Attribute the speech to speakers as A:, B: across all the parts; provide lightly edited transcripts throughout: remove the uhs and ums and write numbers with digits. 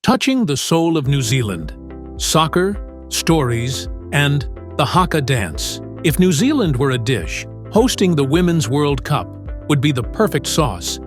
A: touching the soul of New Zealand, soccer, stories, and the Haka dance. If New Zealand were a dish, hosting the Women's World Cup would be the perfect sauce,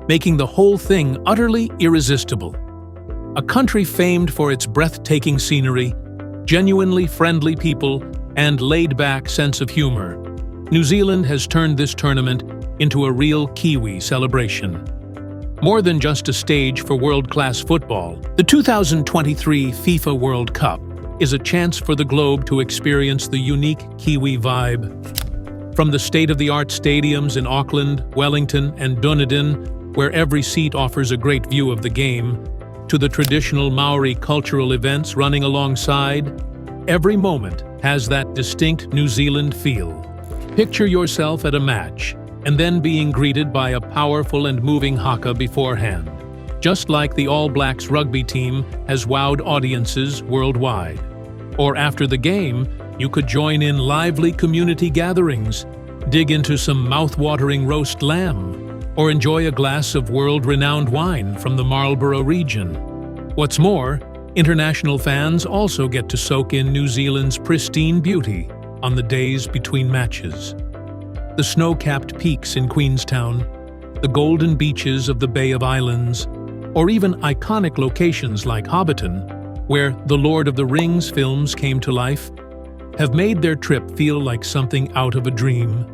A: making the whole thing utterly irresistible. A country famed for its breathtaking scenery, genuinely friendly people, and laid-back sense of humor, New Zealand has turned this tournament into a real Kiwi celebration. More than just a stage for world-class football, the 2023 FIFA World Cup is a chance for the globe to experience the unique Kiwi vibe. From the state-of-the-art stadiums in Auckland, Wellington, and Dunedin, where every seat offers a great view of the game, to the traditional Maori cultural events running alongside, every moment has that distinct New Zealand feel. Picture yourself at a match, and then being greeted by a powerful and moving haka beforehand. Just like the All Blacks rugby team has wowed audiences worldwide. Or after the game, you could join in lively community gatherings, dig into some mouth-watering roast lamb, or enjoy a glass of world-renowned wine from the Marlborough region. What's more, international fans also get to soak in New Zealand's pristine beauty on the days between matches. The snow-capped peaks in Queenstown, the golden beaches of the Bay of Islands, or even iconic locations like Hobbiton, where the Lord of the Rings films came to life, have made their trip feel like something out of a dream.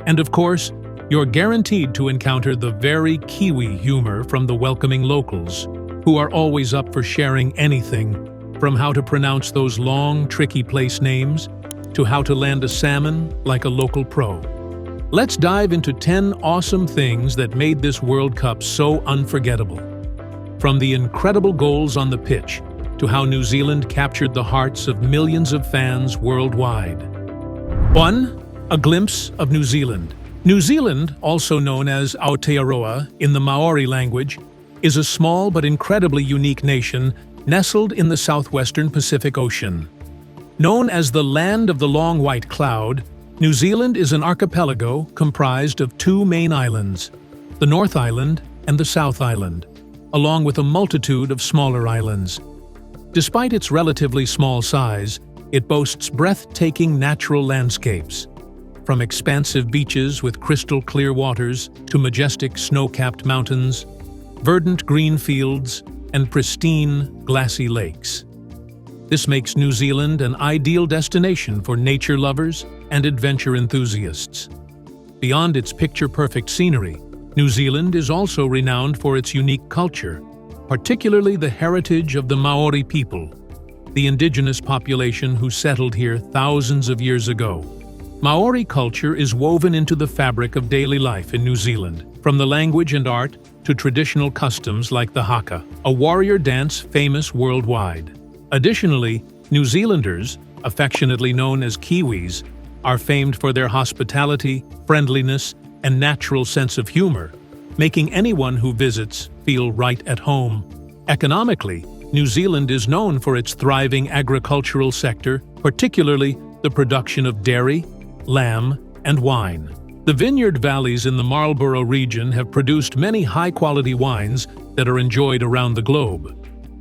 A: And of course, you're guaranteed to encounter the very Kiwi humor from the welcoming locals, who are always up for sharing anything, from how to pronounce those long, tricky place names, to how to land a salmon like a local pro. Let's dive into 10 awesome things that made this World Cup so unforgettable. From the incredible goals on the pitch to how New Zealand captured the hearts of millions of fans worldwide. 1. A glimpse of New Zealand. New Zealand, also known as Aotearoa in the Maori language, is a small but incredibly unique nation nestled in the southwestern Pacific Ocean. Known as the Land of the Long White Cloud, New Zealand is an archipelago comprised of two main islands, the North Island and the South Island, along with a multitude of smaller islands. Despite its relatively small size, it boasts breathtaking natural landscapes, from expansive beaches with crystal-clear waters to majestic snow-capped mountains, verdant green fields, and pristine, glassy lakes. This makes New Zealand an ideal destination for nature lovers and adventure enthusiasts. Beyond its picture-perfect scenery, New Zealand is also renowned for its unique culture, particularly the heritage of the Maori people, the indigenous population who settled here thousands of years ago. Maori culture is woven into the fabric of daily life in New Zealand, from the language and art to traditional customs like the Haka, a warrior dance famous worldwide. Additionally, New Zealanders, affectionately known as Kiwis, are famed for their hospitality, friendliness, and natural sense of humor, making anyone who visits feel right at home. Economically, New Zealand is known for its thriving agricultural sector, particularly the production of dairy, lamb, and wine. The vineyard valleys in the Marlborough region have produced many high-quality wines that are enjoyed around the globe.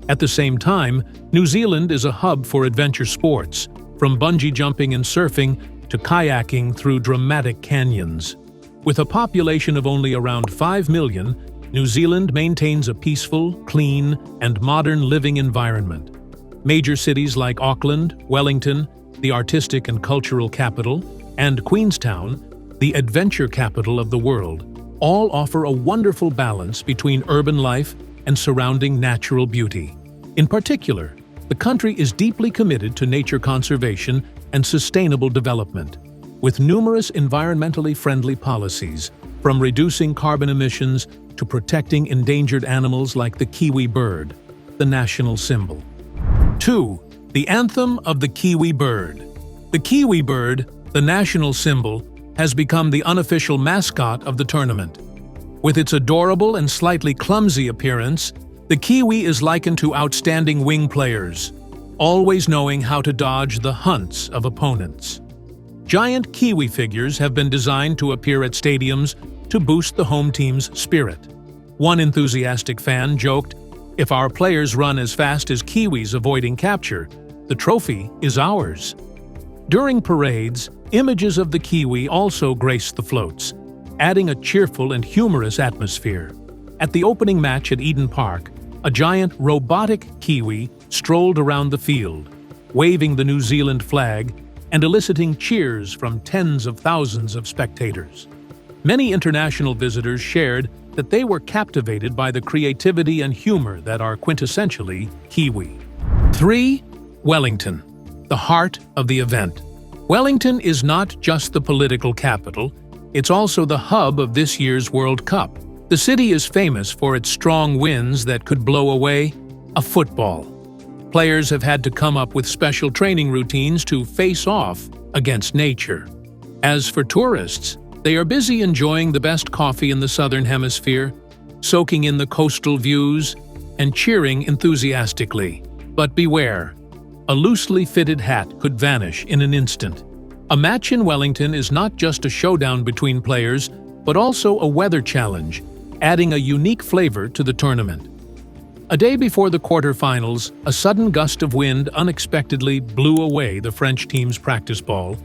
A: At the same time, New Zealand is a hub for adventure sports, from bungee jumping and surfing to kayaking through dramatic canyons. With a population of only around 5 million, New Zealand maintains a peaceful, clean, and modern living environment. Major cities like Auckland, Wellington, the artistic and cultural capital, and Queenstown, the adventure capital of the world, all offer a wonderful balance between urban life and surrounding natural beauty. In particular, the country is deeply committed to nature conservation and sustainable development, with numerous environmentally friendly policies, from reducing carbon emissions to protecting endangered animals like the Kiwi bird, the national symbol. 2. The anthem of the Kiwi bird. The Kiwi bird, the national symbol, has become the unofficial mascot of the tournament. With its adorable and slightly clumsy appearance, the Kiwi is likened to outstanding wing players, always knowing how to dodge the hunts of opponents. Giant Kiwi figures have been designed to appear at stadiums to boost the home team's spirit. One enthusiastic fan joked, If our players run as fast as Kiwis avoiding capture, the trophy is ours. During parades, images of the Kiwi also grace the floats, adding a cheerful and humorous atmosphere. At the opening match at Eden Park, a giant robotic Kiwi strolled around the field, waving the New Zealand flag and eliciting cheers from tens of thousands of spectators. Many international visitors shared that they were captivated by the creativity and humor that are quintessentially Kiwi. 3. Wellington, the heart of the event. Wellington is not just the political capital, it's also the hub of this year's World Cup. The city is famous for its strong winds that could blow away a football. Players have had to come up with special training routines to face off against nature. As for tourists, they are busy enjoying the best coffee in the Southern Hemisphere, soaking in the coastal views, and cheering enthusiastically. But beware, a loosely fitted hat could vanish in an instant. A match in Wellington is not just a showdown between players, but also a weather challenge, adding a unique flavor to the tournament. A day before the quarterfinals, a sudden gust of wind unexpectedly blew away the French team's practice ball,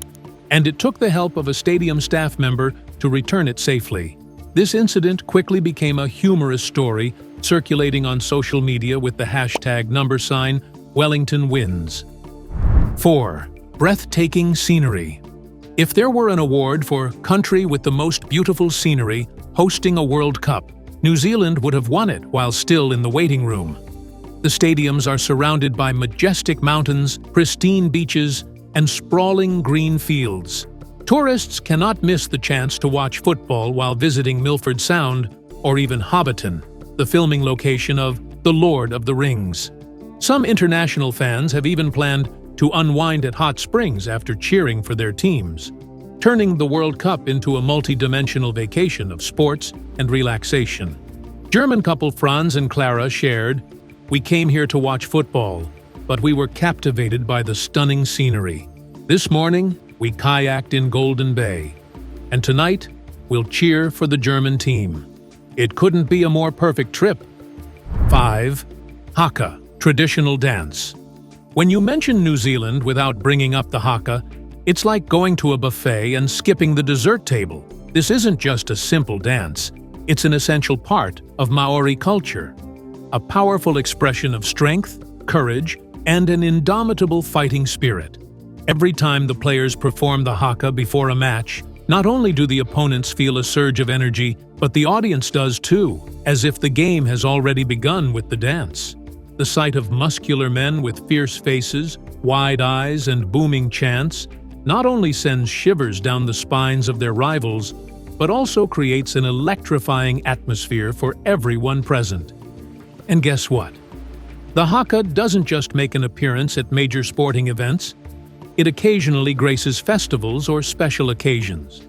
A: and it took the help of a stadium staff member to return it safely. This incident quickly became a humorous story, circulating on social media with the hashtag #Wellington wins. 4. Breathtaking scenery. If there were an award for country with the most beautiful scenery hosting a World Cup, New Zealand would have won it while still in the waiting room. The stadiums are surrounded by majestic mountains, pristine beaches, and sprawling green fields. Tourists cannot miss the chance to watch football while visiting Milford Sound or even Hobbiton, the filming location of The Lord of the Rings. Some international fans have even planned to unwind at hot springs after cheering for their teams, turning the World Cup into a multi-dimensional vacation of sports and relaxation. German couple Franz and Clara shared, "We came here to watch football, but we were captivated by the stunning scenery. This morning, we kayaked in Golden Bay, and tonight, we'll cheer for the German team. It couldn't be a more perfect trip." 5. Haka, traditional dance. When you mention New Zealand without bringing up the Haka, it's like going to a buffet and skipping the dessert table. This isn't just a simple dance, it's an essential part of Maori culture. A powerful expression of strength, courage, and an indomitable fighting spirit. Every time the players perform the Haka before a match, not only do the opponents feel a surge of energy, but the audience does too, as if the game has already begun with the dance. The sight of muscular men with fierce faces, wide eyes, and booming chants not only sends shivers down the spines of their rivals, but also creates an electrifying atmosphere for everyone present. And guess what? The Haka doesn't just make an appearance at major sporting events, it occasionally graces festivals or special occasions.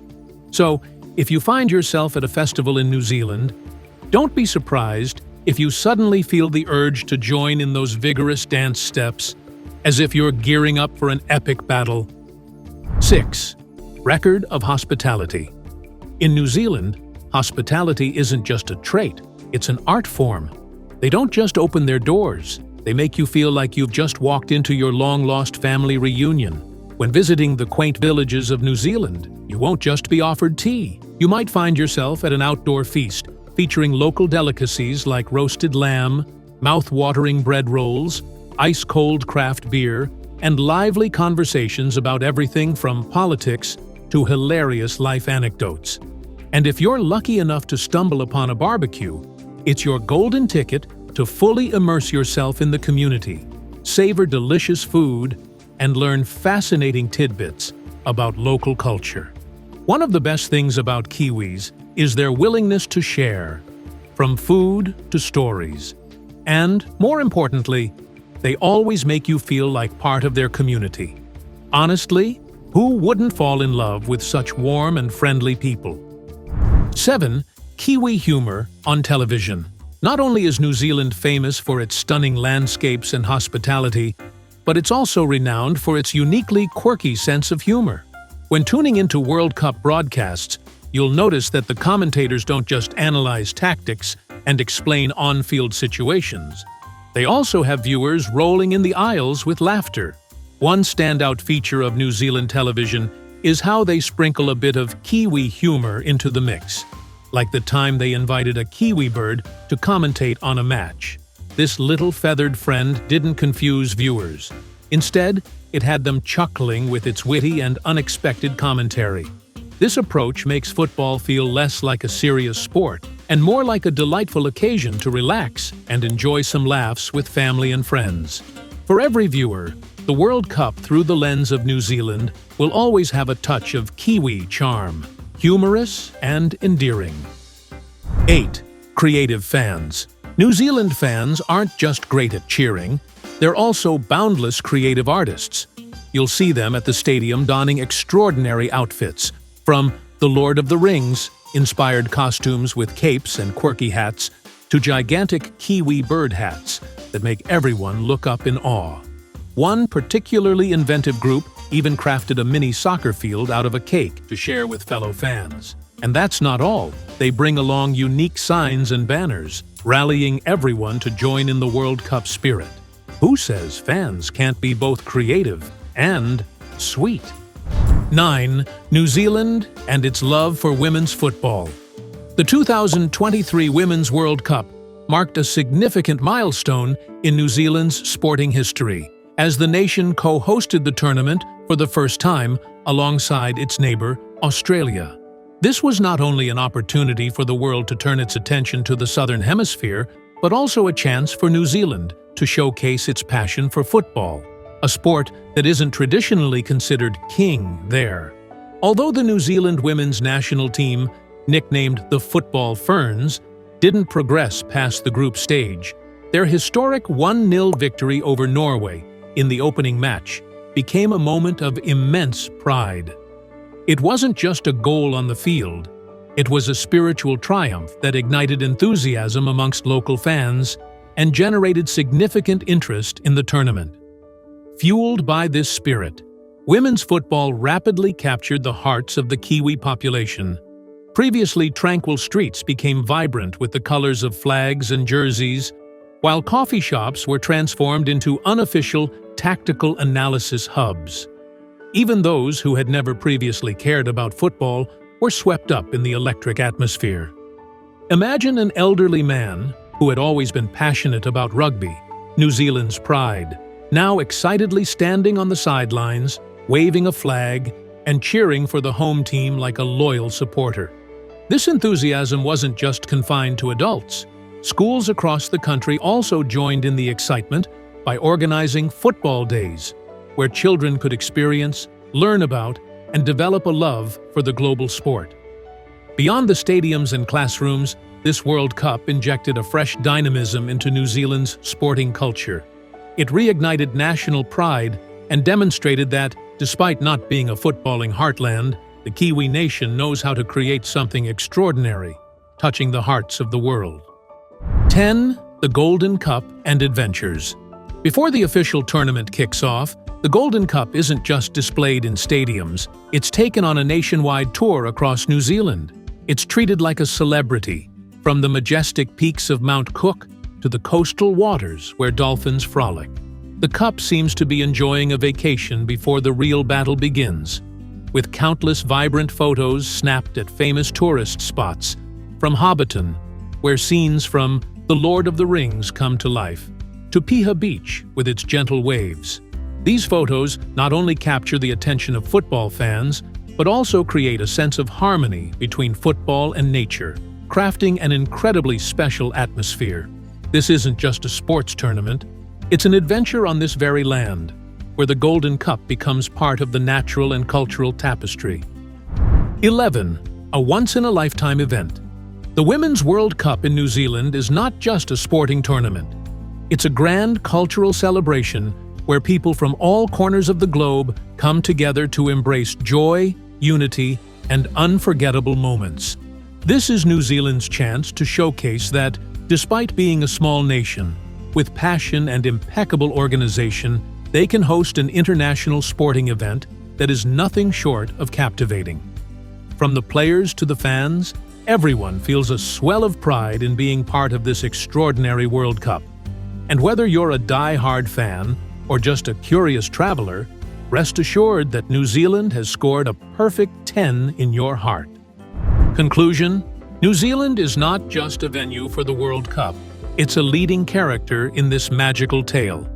A: So, if you find yourself at a festival in New Zealand, don't be surprised if you suddenly feel the urge to join in those vigorous dance steps, as if you're gearing up for an epic battle. 6. Record of hospitality. In New Zealand, hospitality isn't just a trait, it's an art form. They don't just open their doors, they make you feel like you've just walked into your long-lost family reunion. When visiting the quaint villages of New Zealand, you won't just be offered tea. You might find yourself at an outdoor feast featuring local delicacies like roasted lamb, mouth-watering bread rolls, ice-cold craft beer, and lively conversations about everything from politics to hilarious life anecdotes. And if you're lucky enough to stumble upon a barbecue, it's your golden ticket to fully immerse yourself in the community, savor delicious food, and learn fascinating tidbits about local culture. One of the best things about Kiwis is their willingness to share, from food to stories. And, more importantly, they always make you feel like part of their community. Honestly, who wouldn't fall in love with such warm and friendly people? 7. Kiwi humor on television. Not only is New Zealand famous for its stunning landscapes and hospitality, but it's also renowned for its uniquely quirky sense of humor. When tuning into World Cup broadcasts, you'll notice that the commentators don't just analyze tactics and explain on-field situations. They also have viewers rolling in the aisles with laughter. One standout feature of New Zealand television is how they sprinkle a bit of Kiwi humor into the mix, like the time they invited a Kiwi bird to commentate on a match. This little feathered friend didn't confuse viewers. Instead, it had them chuckling with its witty and unexpected commentary. This approach makes football feel less like a serious sport and more like a delightful occasion to relax and enjoy some laughs with family and friends. For every viewer, the World Cup through the lens of New Zealand will always have a touch of Kiwi charm, humorous and endearing. 8. Creative fans. New Zealand fans aren't just great at cheering, they're also boundless creative artists. You'll see them at the stadium donning extraordinary outfits, from The Lord of the Rings inspired costumes with capes and quirky hats to gigantic Kiwi bird hats that make everyone look up in awe. One particularly inventive group even crafted a mini soccer field out of a cake to share with fellow fans. And that's not all. They bring along unique signs and banners, rallying everyone to join in the World Cup spirit. Who says fans can't be both creative and sweet? 9. New Zealand and its love for women's football. The 2023 Women's World Cup marked a significant milestone in New Zealand's sporting history, as the nation co-hosted the tournament for the first time alongside its neighbor, Australia. This was not only an opportunity for the world to turn its attention to the Southern Hemisphere, but also a chance for New Zealand to showcase its passion for football, a sport that isn't traditionally considered king there. Although the New Zealand women's national team, nicknamed the Football Ferns, didn't progress past the group stage, their historic 1-0 victory over Norway in the opening match became a moment of immense pride. It wasn't just a goal on the field, it was a spiritual triumph that ignited enthusiasm amongst local fans and generated significant interest in the tournament. Fueled by this spirit, women's football rapidly captured the hearts of the Kiwi population. Previously tranquil streets became vibrant with the colors of flags and jerseys, while coffee shops were transformed into unofficial tactical analysis hubs. Even those who had never previously cared about football were swept up in the electric atmosphere. Imagine an elderly man who had always been passionate about rugby, New Zealand's pride, now excitedly standing on the sidelines, waving a flag, and cheering for the home team like a loyal supporter. This enthusiasm wasn't just confined to adults. Schools across the country also joined in the excitement by organizing football days, where children could experience, learn about, and develop a love for the global sport. Beyond the stadiums and classrooms, this World Cup injected a fresh dynamism into New Zealand's sporting culture. It reignited national pride and demonstrated that, despite not being a footballing heartland, the Kiwi nation knows how to create something extraordinary, touching the hearts of the world. 10. The Golden Cup and Adventures. Before the official tournament kicks off, the Golden Cup isn't just displayed in stadiums, it's taken on a nationwide tour across New Zealand. It's treated like a celebrity, from the majestic peaks of Mount Cook to the coastal waters where dolphins frolic. The Cup seems to be enjoying a vacation before the real battle begins, with countless vibrant photos snapped at famous tourist spots, from Hobbiton, where scenes from The Lord of the Rings come to life, to Piha Beach with its gentle waves. These photos not only capture the attention of football fans, but also create a sense of harmony between football and nature, crafting an incredibly special atmosphere. This isn't just a sports tournament, it's an adventure on this very land, where the Golden Cup becomes part of the natural and cultural tapestry. 11. A once-in-a-lifetime event. The Women's World Cup in New Zealand is not just a sporting tournament. It's a grand cultural celebration where people from all corners of the globe come together to embrace joy, unity, and unforgettable moments. This is New Zealand's chance to showcase that, despite being a small nation, with passion and impeccable organization, they can host an international sporting event that is nothing short of captivating. From the players to the fans, Everyone feels a swell of pride in being part of this extraordinary World Cup. And whether you're a die-hard fan or just a curious traveler, rest assured that New Zealand has scored a perfect 10 in your heart. Conclusion: New Zealand is not just a venue for the World Cup. It's a leading character in this magical tale.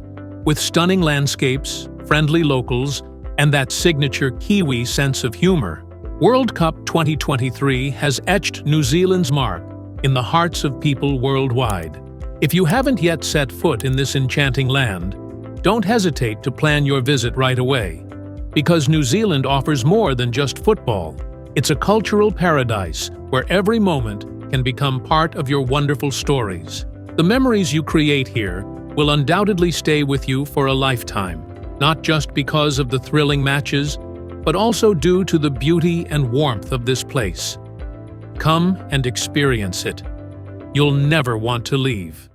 A: With stunning landscapes, friendly locals, and that signature Kiwi sense of humor, World Cup 2023 has etched New Zealand's mark in the hearts of people worldwide. If you haven't yet set foot in this enchanting land, don't hesitate to plan your visit right away. Because New Zealand offers more than just football. It's a cultural paradise where every moment can become part of your wonderful stories. The memories you create here will undoubtedly stay with you for a lifetime, not just because of the thrilling matches, but also due to the beauty and warmth of this place. Come and experience it. You'll never want to leave.